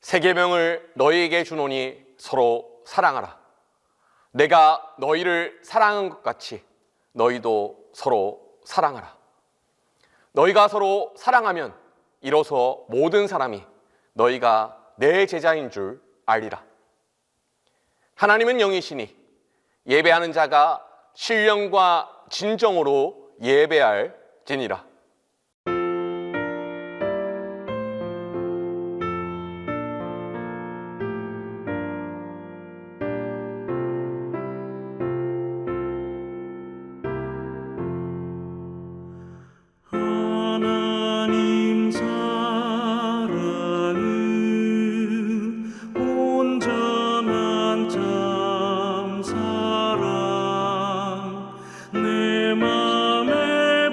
새 계명을 너희에게 주노니 서로 사랑하라. 내가 너희를 사랑한 것 같이 너희도 서로 사랑하라. 너희가 서로 사랑하면 이로써 모든 사람이 너희가 내 제자인 줄 알리라. 하나님은 영이시니 예배하는 자가 신령과 진정으로 예배할지니라. 하나님 사랑은 온전한 참 사랑 내 맘에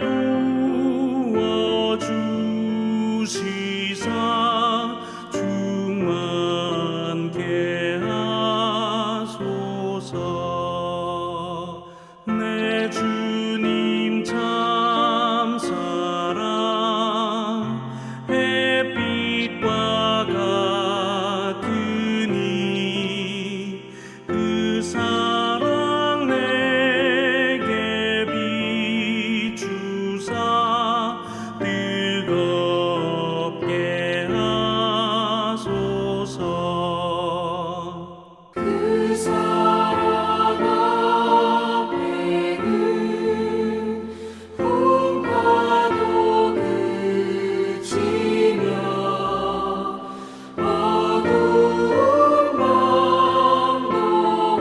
부어주시사 충만케 하소서. 내 주님 참 사랑 햇빛과 같으니 그 사랑 내게 비추사 뜨겁게 하소서. 그 사랑 앞에는 풍파도 그치며 어두운 밤도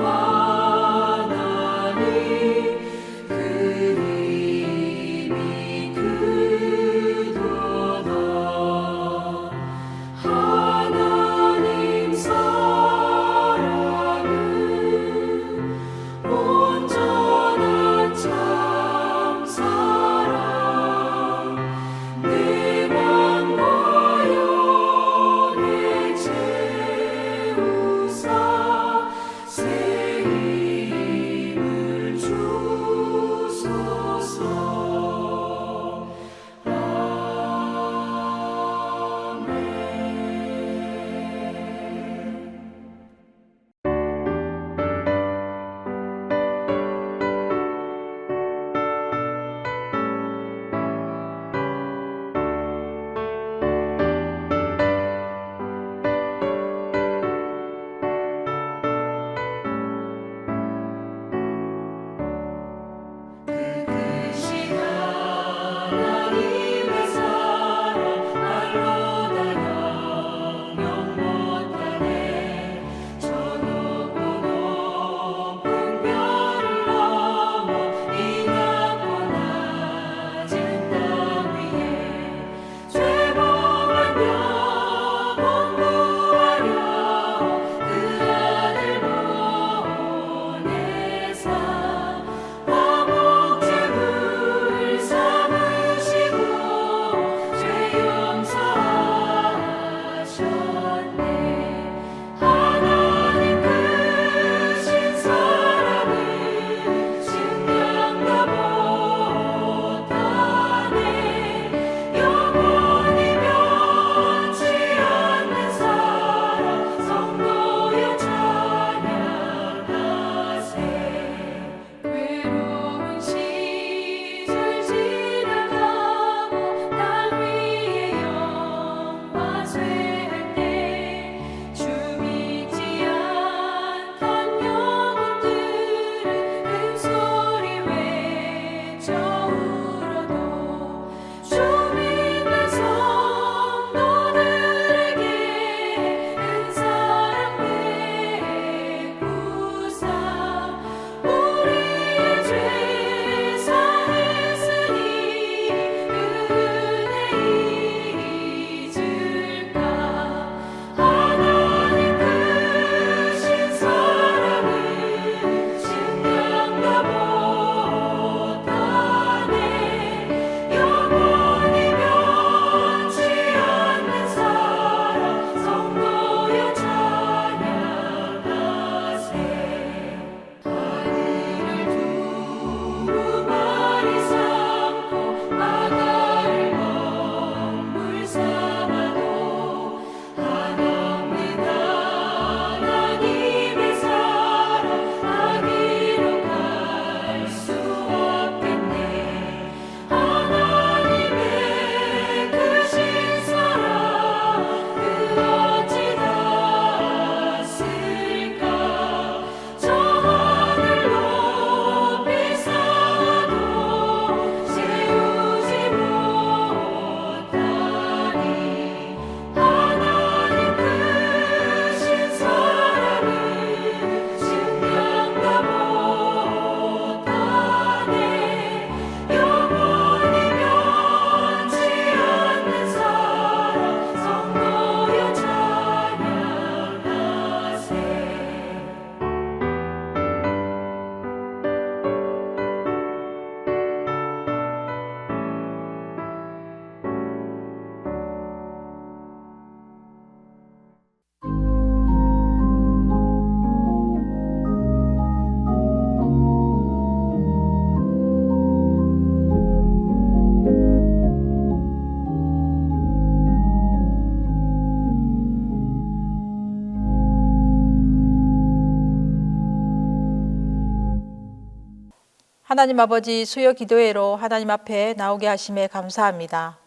하나님 아버지, 수요 기도회로 하나님 앞에 나오게 하심에 감사합니다.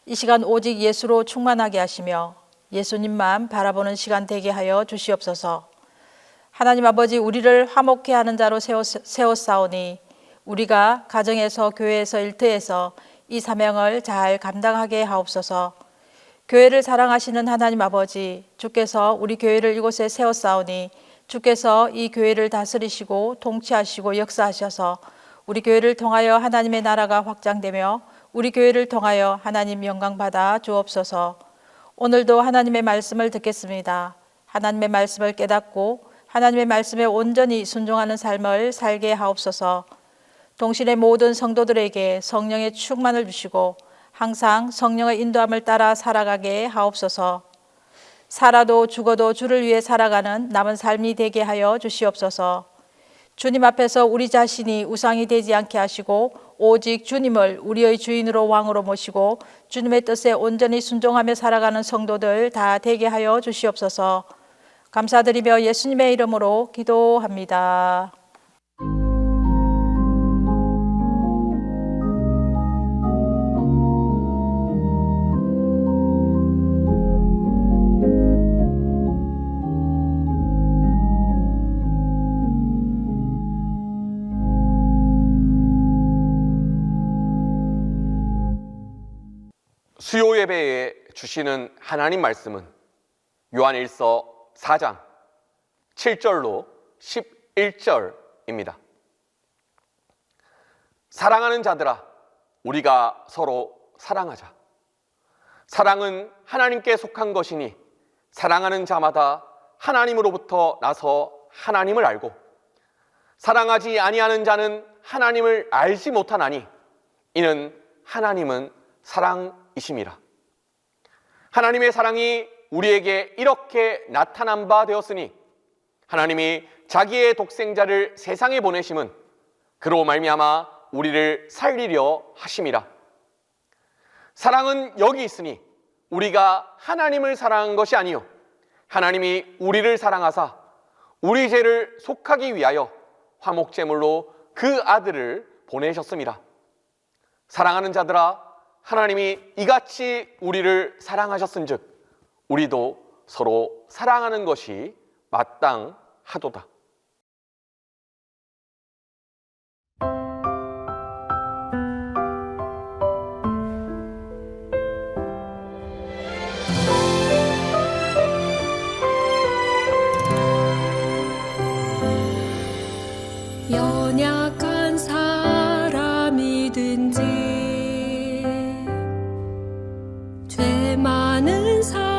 이 시간 오직 예수로 충만하게 하시며 예수님만 바라보는 시간 되게 하여 주시옵소서. 하나님 아버지, 우리를 화목케 하는 자로 세웠사오니 우리가 가정에서, 교회에서, 일터에서 이 사명을 잘 감당하게 하옵소서. 교회를 사랑하시는 하나님 아버지, 주께서 우리 교회를 이곳에 세웠사오니 주께서 이 교회를 다스리시고 통치하시고 역사하셔서 우리 교회를 통하여 하나님의 나라가 확장되며 우리 교회를 통하여 하나님 영광 받아 주옵소서. 오늘도 하나님의 말씀을 듣겠습니다. 하나님의 말씀을 깨닫고 하나님의 말씀에 온전히 순종하는 삶을 살게 하옵소서. 동실의 모든 성도들에게 성령의 충만을 주시고 항상 성령의 인도함을 따라 살아가게 하옵소서. 살아도 죽어도 주를 위해 살아가는 남은 삶이 되게 하여 주시옵소서. 주님 앞에서 우리 자신이 우상이 되지 않게 하시고 오직 주님을 우리의 주인으로 왕으로 모시고 주님의 뜻에 온전히 순종하며 살아가는 성도들 다 되게 하여 주시옵소서. 감사드리며 예수님의 이름으로 기도합니다. 수요 예배에 주시는 하나님 말씀은 요한일서 4장 7절로 11절입니다. 사랑하는 자들아, 우리가 서로 사랑하자. 사랑은 하나님께 속한 것이니 사랑하는 자마다 하나님으로부터 나서 하나님을 알고 사랑하지 아니하는 자는 하나님을 알지 못하나니 이는 하나님은 사랑이심이라. 하나님의 사랑이 우리에게 이렇게 나타난 바 되었으니 하나님이 자기의 독생자를 세상에 보내심은 그로 말미암아 우리를 살리려 하심이라. 사랑은 여기 있으니 우리가 하나님을 사랑한 것이 아니요 하나님이 우리를 사랑하사 우리 죄를 속하기 위하여 화목제물로 그 아들을 보내셨음이라. 사랑하는 자들아, 하나님이 이같이 우리를 사랑하셨은즉 우리도 서로 사랑하는 것이 마땅하도다. 연약한 사람이든지 죄 많은 사람이든지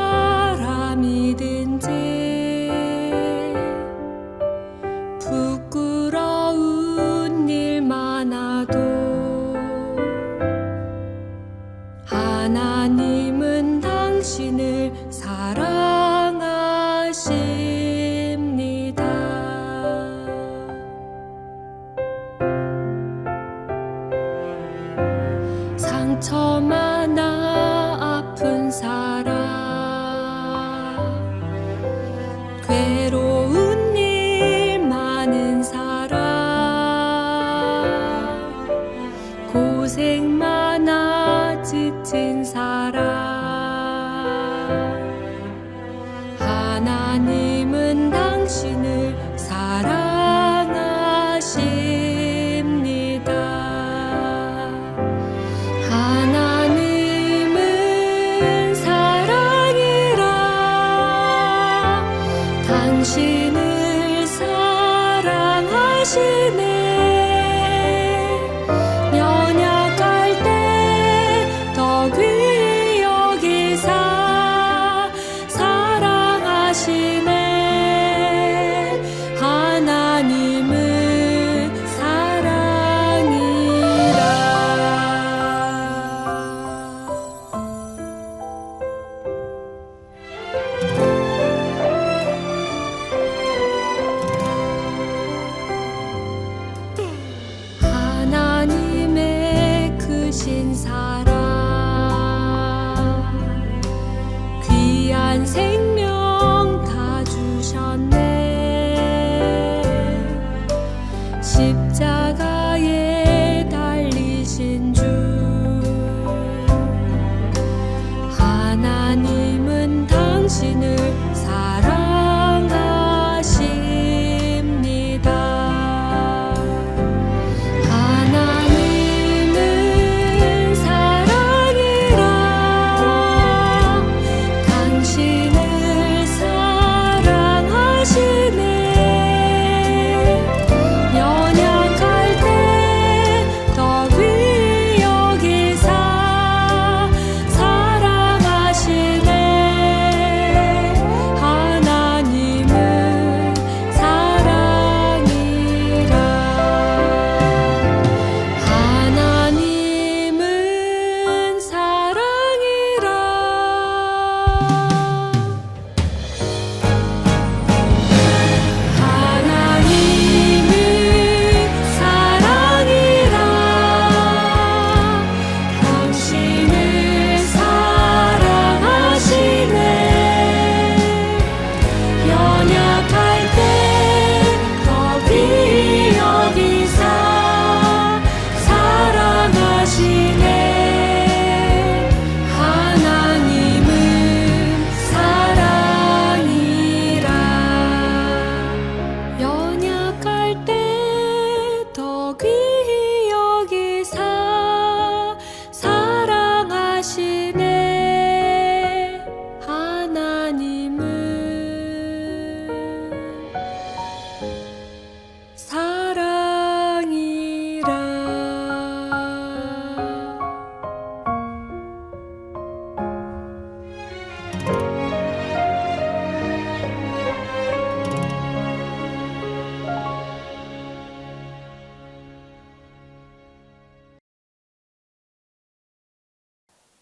부끄러운 일 많아도 하나님은 당신을 사랑하십니다. 상처 많아 아픈 사람, 괴로운 일 많은 사람, 고생 많아 지친 사람, 하나님은 당신을 사랑하십니다. 하나님은 사랑이라 당신을 사랑하시네. 연약할 때 더 귀히 여기사 사랑하시네. 하나님은 사랑이라.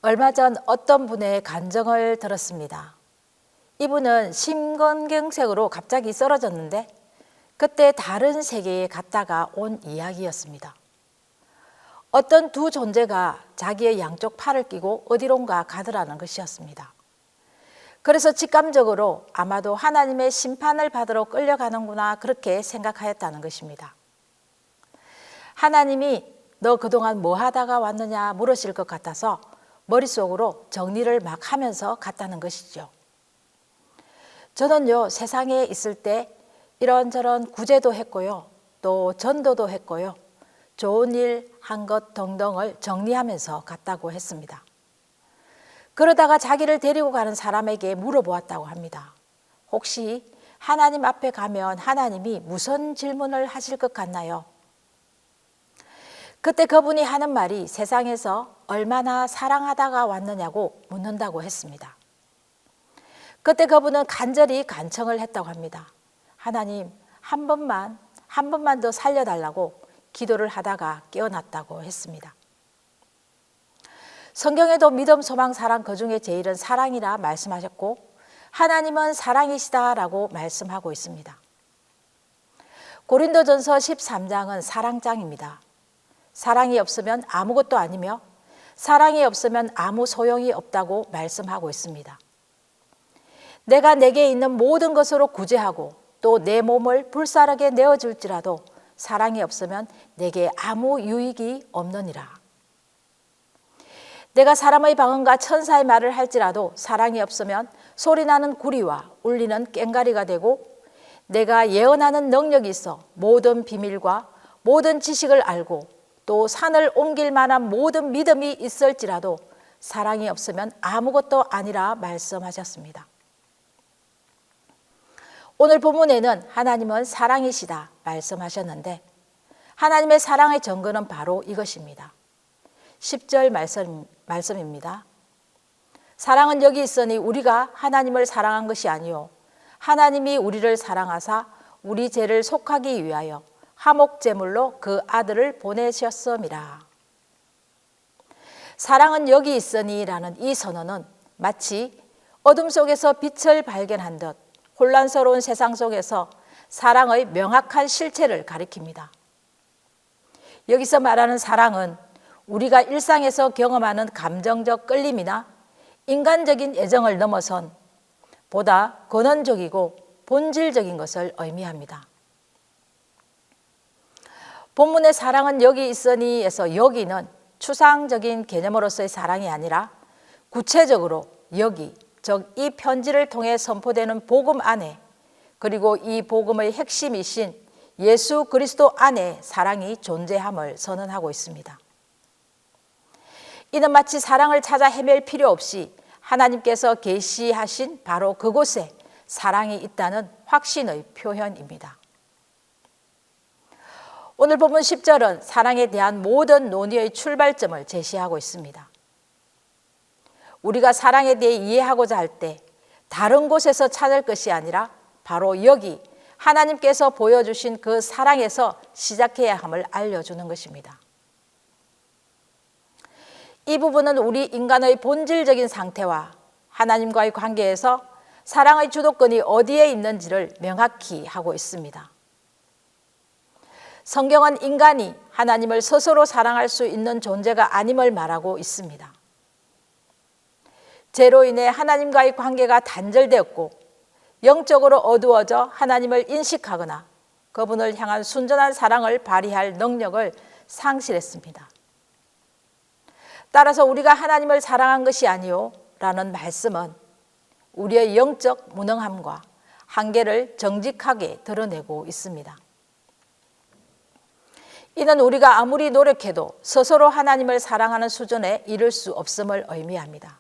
얼마 전 어떤 분의 간증을 들었습니다. 이분은 심근경색으로 갑자기 쓰러졌는데 그때 다른 세계에 갔다가 온 이야기였습니다. 어떤 두 존재가 자기의 양쪽 팔을 끼고 어디론가 가더라는 것이었습니다. 그래서 직감적으로 아마도 하나님의 심판을 받으러 끌려가는구나 그렇게 생각하였다는 것입니다. 하나님이 너 그동안 뭐 하다가 왔느냐 물으실 것 같아서 머릿속으로 정리를 막 하면서 갔다는 것이죠. 저는요, 세상에 있을 때 이런저런 구제도 했고요, 또 전도도 했고요, 좋은 일 한 것 등등을 정리하면서 갔다고 했습니다. 그러다가 자기를 데리고 가는 사람에게 물어보았다고 합니다. 혹시 하나님 앞에 가면 하나님이 무슨 질문을 하실 것 같나요? 그때 그분이 하는 말이 세상에서 얼마나 사랑하다가 왔느냐고 묻는다고 했습니다. 그때 그분은 간절히 간청을 했다고 합니다. 하나님, 한 번만 더 살려달라고 기도를 하다가 깨어났다고 했습니다. 성경에도 믿음, 소망, 사랑 그 중에 제일은 사랑이라 말씀하셨고 하나님은 사랑이시다라고 말씀하고 있습니다. 고린도전서 13장은 사랑장입니다. 사랑이 없으면 아무것도 아니며 사랑이 없으면 아무 소용이 없다고 말씀하고 있습니다. 내가 내게 있는 모든 것으로 구제하고 또 내 몸을 불사르게 내어줄지라도 사랑이 없으면 내게 아무 유익이 없느니라. 내가 사람의 방언과 천사의 말을 할지라도 사랑이 없으면 소리나는 구리와 울리는 꽹가리가 되고 내가 예언하는 능력이 있어 모든 비밀과 모든 지식을 알고 또 산을 옮길 만한 모든 믿음이 있을지라도 사랑이 없으면 아무것도 아니라 말씀하셨습니다. 오늘 본문에는 하나님은 사랑이시다 말씀하셨는데 하나님의 사랑의 증거는 바로 이것입니다. 10절 말씀입니다. 사랑은 여기 있으니 우리가 하나님을 사랑한 것이 아니요 하나님이 우리를 사랑하사 우리 죄를 속하기 위하여 화목제물로 그 아들을 보내셨음이라. 사랑은 여기 있으니 라는 이 선언은 마치 어둠 속에서 빛을 발견한 듯 혼란스러운 세상 속에서 사랑의 명확한 실체를 가리킵니다. 여기서 말하는 사랑은 우리가 일상에서 경험하는 감정적 끌림이나 인간적인 애정을 넘어선 보다 근원적이고 본질적인 것을 의미합니다. 본문의 사랑은 여기 있으니에서 여기는 추상적인 개념으로서의 사랑이 아니라 구체적으로 여기, 즉 이 편지를 통해 선포되는 복음 안에 그리고 이 복음의 핵심이신 예수 그리스도 안에 사랑이 존재함을 선언하고 있습니다. 이는 마치 사랑을 찾아 헤맬 필요 없이 하나님께서 계시하신 바로 그곳에 사랑이 있다는 확신의 표현입니다. 오늘 본문 10절은 사랑에 대한 모든 논의의 출발점을 제시하고 있습니다. 우리가 사랑에 대해 이해하고자 할 때 다른 곳에서 찾을 것이 아니라 바로 여기 하나님께서 보여주신 그 사랑에서 시작해야 함을 알려주는 것입니다. 이 부분은 우리 인간의 본질적인 상태와 하나님과의 관계에서 사랑의 주도권이 어디에 있는지를 명확히 하고 있습니다. 성경은 인간이 하나님을 스스로 사랑할 수 있는 존재가 아님을 말하고 있습니다. 죄로 인해 하나님과의 관계가 단절되었고 영적으로 어두워져 하나님을 인식하거나 그분을 향한 순전한 사랑을 발휘할 능력을 상실했습니다. 따라서 우리가 하나님을 사랑한 것이 아니요 라는 말씀은 우리의 영적 무능함과 한계를 정직하게 드러내고 있습니다. 이는 우리가 아무리 노력해도 스스로 하나님을 사랑하는 수준에 이를 수 없음을 의미합니다.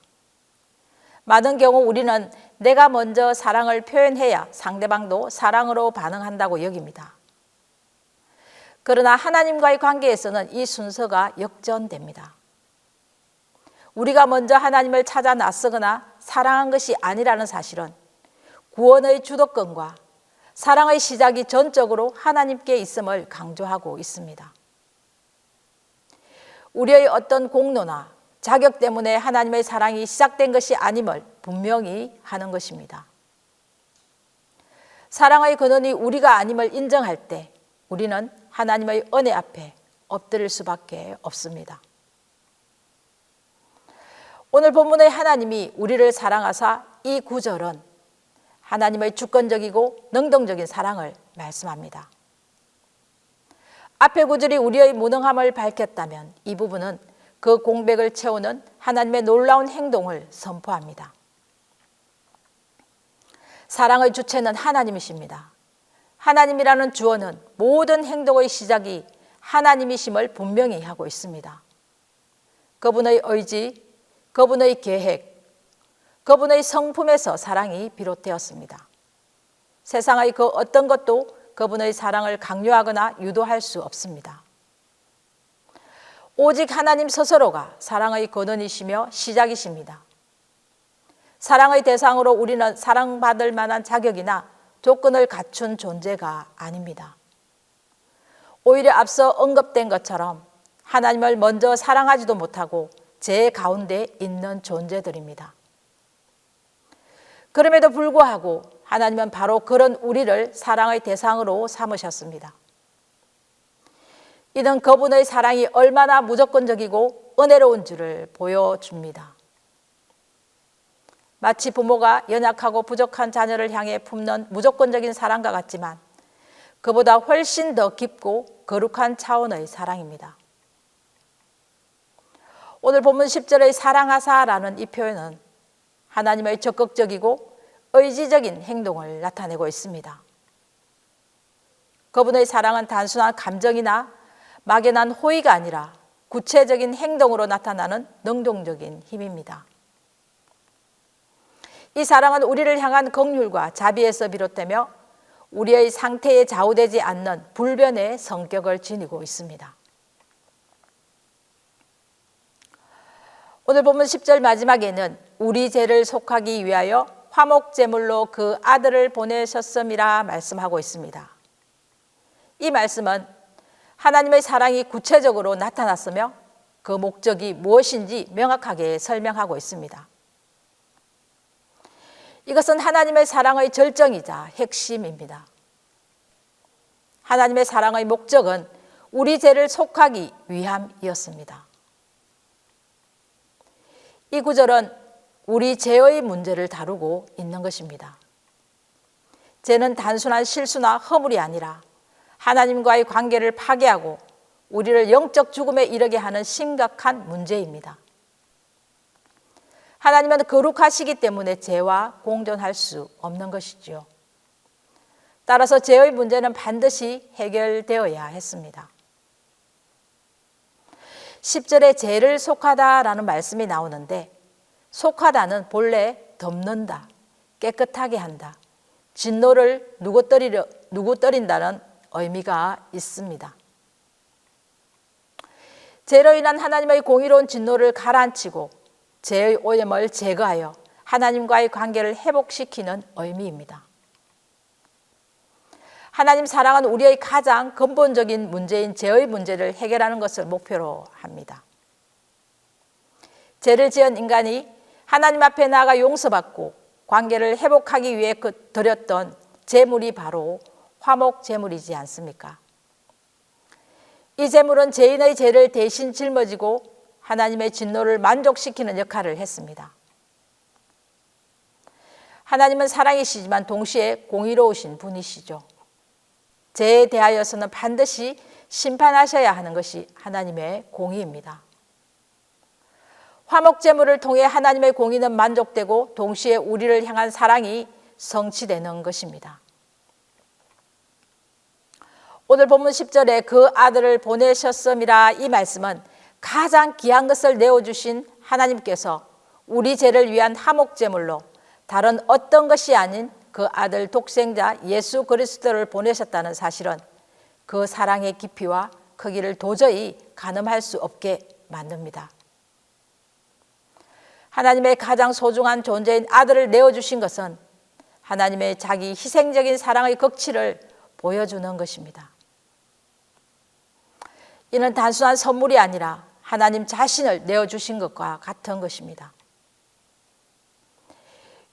많은 경우 우리는 내가 먼저 사랑을 표현해야 상대방도 사랑으로 반응한다고 여깁니다. 그러나 하나님과의 관계에서는 이 순서가 역전됩니다. 우리가 먼저 하나님을 찾아 나서거나 사랑한 것이 아니라는 사실은 구원의 주도권과 사랑의 시작이 전적으로 하나님께 있음을 강조하고 있습니다. 우리의 어떤 공로나 자격 때문에 하나님의 사랑이 시작된 것이 아님을 분명히 하는 것입니다. 사랑의 근원이 우리가 아님을 인정할 때 우리는 하나님의 은혜 앞에 엎드릴 수밖에 없습니다. 오늘 본문의 하나님이 우리를 사랑하사 이 구절은 하나님의 주권적이고 능동적인 사랑을 말씀합니다. 앞의 구절이 우리의 무능함을 밝혔다면 이 부분은 그 공백을 채우는 하나님의 놀라운 행동을 선포합니다. 사랑의 주체는 하나님이십니다. 하나님이라는 주어는 모든 행동의 시작이 하나님이심을 분명히 하고 있습니다. 그분의 의지, 그분의 계획, 그분의 성품에서 사랑이 비롯되었습니다. 세상의 그 어떤 것도 그분의 사랑을 강요하거나 유도할 수 없습니다. 오직 하나님 스스로가 사랑의 근원이시며 시작이십니다. 사랑의 대상으로 우리는 사랑받을 만한 자격이나 조건을 갖춘 존재가 아닙니다. 오히려 앞서 언급된 것처럼 하나님을 먼저 사랑하지도 못하고 제 가운데 있는 존재들입니다. 그럼에도 불구하고 하나님은 바로 그런 우리를 사랑의 대상으로 삼으셨습니다. 이는 그분의 사랑이 얼마나 무조건적이고 은혜로운 줄을 보여줍니다. 마치 부모가 연약하고 부족한 자녀를 향해 품는 무조건적인 사랑과 같지만 그보다 훨씬 더 깊고 거룩한 차원의 사랑입니다. 오늘 본문 10절의 사랑하사라는 이 표현은 하나님의 적극적이고 의지적인 행동을 나타내고 있습니다. 그분의 사랑은 단순한 감정이나 막연한 호의가 아니라 구체적인 행동으로 나타나는 능동적인 힘입니다. 이 사랑은 우리를 향한 긍휼과 자비에서 비롯되며 우리의 상태에 좌우되지 않는 불변의 성격을 지니고 있습니다. 오늘 본문 10절 마지막에는 우리 죄를 속하기 위하여 화목제물로 그 아들을 보내셨음이라 말씀하고 있습니다. 이 말씀은 하나님의 사랑이 구체적으로 나타났으며 그 목적이 무엇인지 명확하게 설명하고 있습니다. 이것은 하나님의 사랑의 절정이자 핵심입니다. 하나님의 사랑의 목적은 우리 죄를 속하기 위함이었습니다. 이 구절은 우리 죄의 문제를 다루고 있는 것입니다. 죄는 단순한 실수나 허물이 아니라 하나님과의 관계를 파괴하고 우리를 영적 죽음에 이르게 하는 심각한 문제입니다. 하나님은 거룩하시기 때문에 죄와 공존할 수 없는 것이지요. 따라서 죄의 문제는 반드시 해결되어야 했습니다. 10절에 죄를 속하다라는 말씀이 나오는데 속하다는 본래 덮는다, 깨끗하게 한다, 진노를 누구떠린다는 의미가 있습니다. 죄로 인한 하나님의 공의로운 진노를 가라앉히고 죄의 오염을 제거하여 하나님과의 관계를 회복시키는 의미입니다. 하나님 사랑은 우리의 가장 근본적인 문제인 죄의 문제를 해결하는 것을 목표로 합니다. 죄를 지은 인간이 하나님 앞에 나아가 용서받고 관계를 회복하기 위해 드렸던 제물이 바로 화목 제물이지 않습니까? 이 제물은 죄인의 죄를 대신 짊어지고 하나님의 진노를 만족시키는 역할을 했습니다. 하나님은 사랑이시지만 동시에 공의로우신 분이시죠. 죄에 대하여서는 반드시 심판하셔야 하는 것이 하나님의 공의입니다. 화목제물을 통해 하나님의 공의는 만족되고 동시에 우리를 향한 사랑이 성취되는 것입니다. 오늘 본문 10절에 그 아들을 보내셨음이라 이 말씀은 가장 귀한 것을 내어주신 하나님께서 우리 죄를 위한 화목제물로 다른 어떤 것이 아닌 그 아들 독생자 예수 그리스도를 보내셨다는 사실은 그 사랑의 깊이와 크기를 도저히 가늠할 수 없게 만듭니다. 하나님의 가장 소중한 존재인 아들을 내어주신 것은 하나님의 자기 희생적인 사랑의 극치를 보여주는 것입니다. 이는 단순한 선물이 아니라 하나님 자신을 내어주신 것과 같은 것입니다.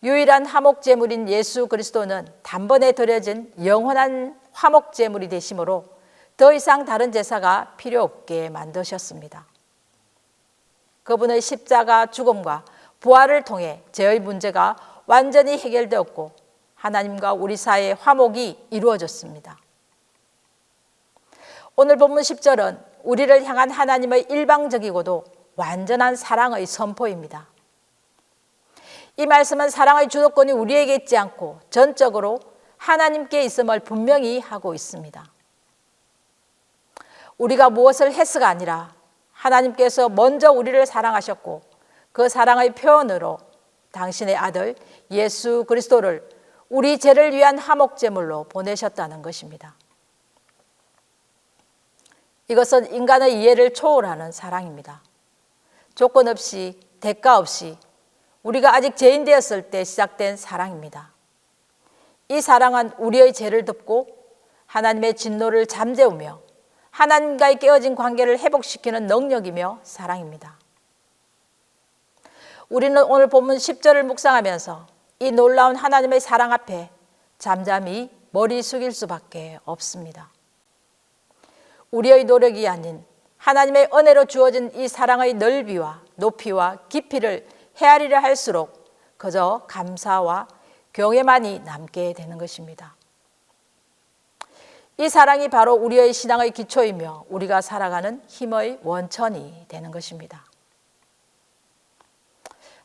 유일한 화목제물인 예수 그리스도는 단번에 드려진 영원한 화목제물이 되심으로 더 이상 다른 제사가 필요 없게 만드셨습니다. 그분의 십자가 죽음과 부활을 통해 죄의 문제가 완전히 해결되었고 하나님과 우리 사이의 화목이 이루어졌습니다. 오늘 본문 10절은 우리를 향한 하나님의 일방적이고도 완전한 사랑의 선포입니다. 이 말씀은 사랑의 주도권이 우리에게 있지 않고 전적으로 하나님께 있음을 분명히 하고 있습니다. 우리가 무엇을 해서가 아니라 하나님께서 먼저 우리를 사랑하셨고 그 사랑의 표현으로 당신의 아들 예수 그리스도를 우리 죄를 위한 화목제물로 보내셨다는 것입니다. 이것은 인간의 이해를 초월하는 사랑입니다. 조건 없이 대가 없이 우리가 아직 죄인 되었을 때 시작된 사랑입니다. 이 사랑은 우리의 죄를 덮고 하나님의 진노를 잠재우며 하나님과의 깨어진 관계를 회복시키는 능력이며 사랑입니다. 우리는 오늘 본문 10절을 묵상하면서 이 놀라운 하나님의 사랑 앞에 잠잠히 머리 숙일 수밖에 없습니다. 우리의 노력이 아닌 하나님의 은혜로 주어진 이 사랑의 넓이와 높이와 깊이를 헤아리려 할수록 그저 감사와 경외만이 남게 되는 것입니다. 이 사랑이 바로 우리의 신앙의 기초이며 우리가 살아가는 힘의 원천이 되는 것입니다.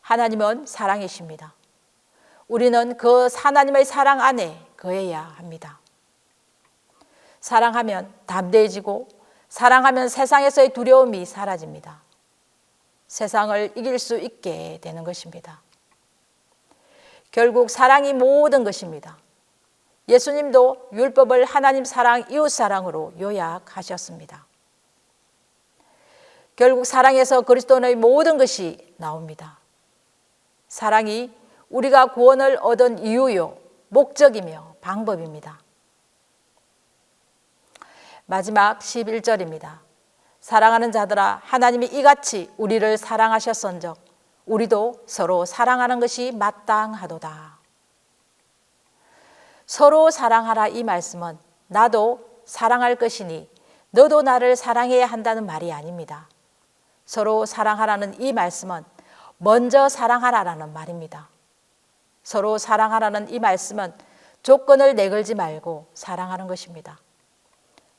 하나님은 사랑이십니다. 우리는 그 하나님의 사랑 안에 거해야 합니다. 사랑하면 담대해지고 사랑하면 세상에서의 두려움이 사라집니다. 세상을 이길 수 있게 되는 것입니다. 결국 사랑이 모든 것입니다. 예수님도 율법을 하나님 사랑, 이웃 사랑으로 요약하셨습니다. 결국 사랑에서 그리스도의 모든 것이 나옵니다. 사랑이 우리가 구원을 얻은 이유요, 목적이며 방법입니다. 마지막 11절입니다. 사랑하는 자들아, 하나님이 이같이 우리를 사랑하셨은즉 우리도 서로 사랑하는 것이 마땅하도다. 서로 사랑하라 이 말씀은 나도 사랑할 것이니 너도 나를 사랑해야 한다는 말이 아닙니다. 서로 사랑하라는 이 말씀은 먼저 사랑하라라는 말입니다. 서로 사랑하라는 이 말씀은 조건을 내걸지 말고 사랑하는 것입니다.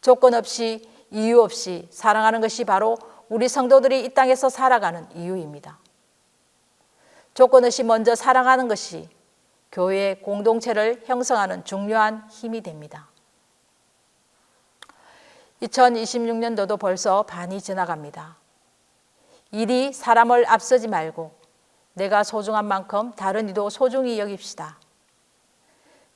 조건 없이 이유 없이 사랑하는 것이 바로 우리 성도들이 이 땅에서 살아가는 이유입니다. 조건 없이 먼저 사랑하는 것이 교회의 공동체를 형성하는 중요한 힘이 됩니다. 2026년도도 벌써 반이 지나갑니다. 일이 사람을 앞서지 말고 내가 소중한 만큼 다른 이도 소중히 여깁시다.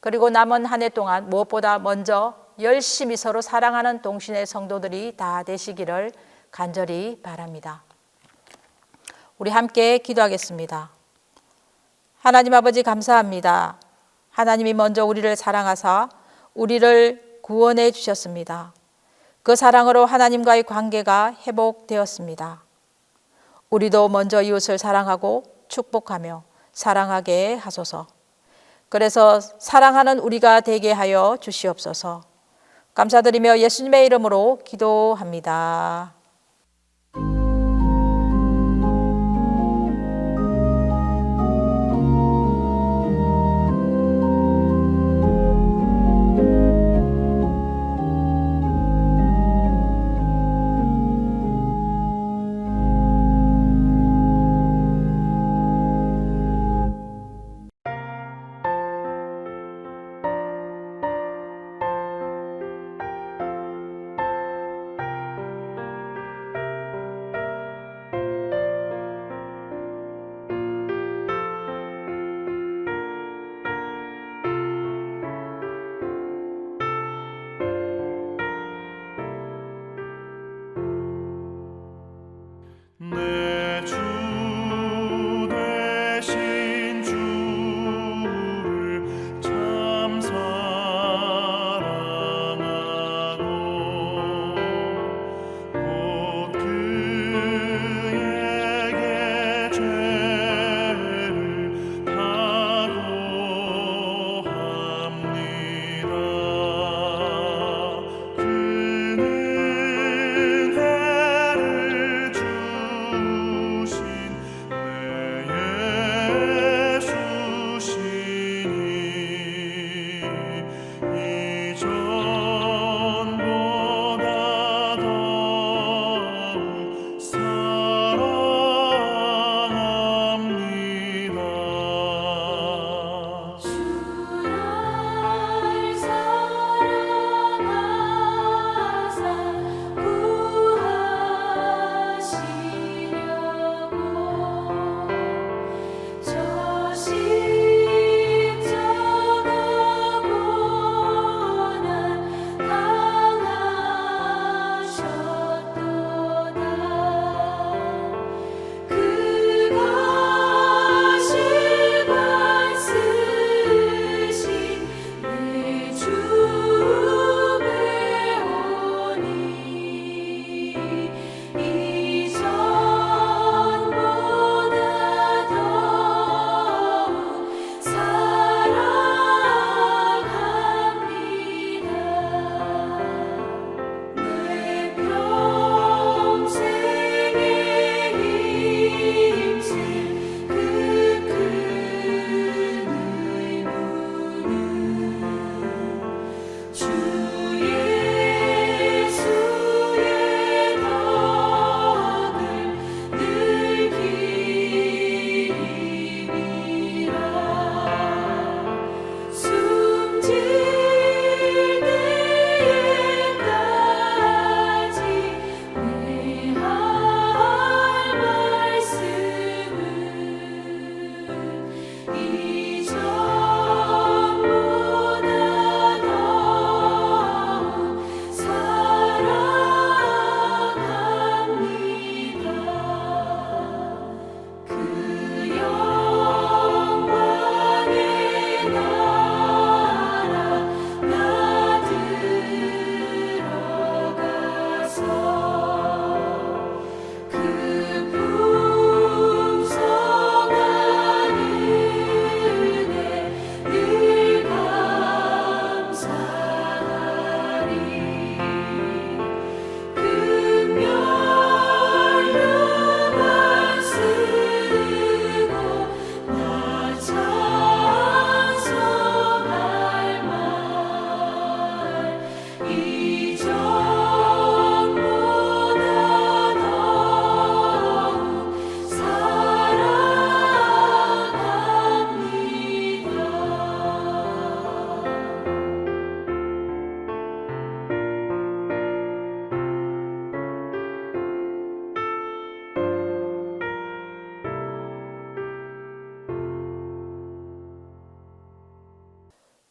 그리고 남은 한 해 동안 무엇보다 먼저 열심히 서로 사랑하는 동신의 성도들이 다 되시기를 간절히 바랍니다. 우리 함께 기도하겠습니다. 하나님 아버지 감사합니다. 하나님이 먼저 우리를 사랑하사 우리를 구원해 주셨습니다. 그 사랑으로 하나님과의 관계가 회복되었습니다. 우리도 먼저 이웃을 사랑하고 축복하며 사랑하게 하소서. 그래서 사랑하는 우리가 되게 하여 주시옵소서. 감사드리며 예수님의 이름으로 기도합니다.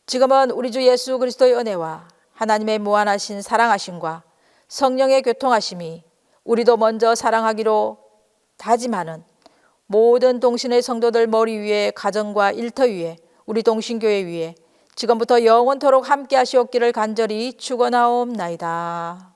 지금은 우리 주 예수 그리스도의 은혜와 하나님의 무한하신 사랑하심과 성령의 교통하심이 우리도 먼저 사랑하기로 다짐하는 모든 동신의 성도들 머리 위에, 가정과 일터 위에, 우리 동신교회 위에 지금부터 영원토록 함께 하시옵기를 간절히 축원하옵나이다.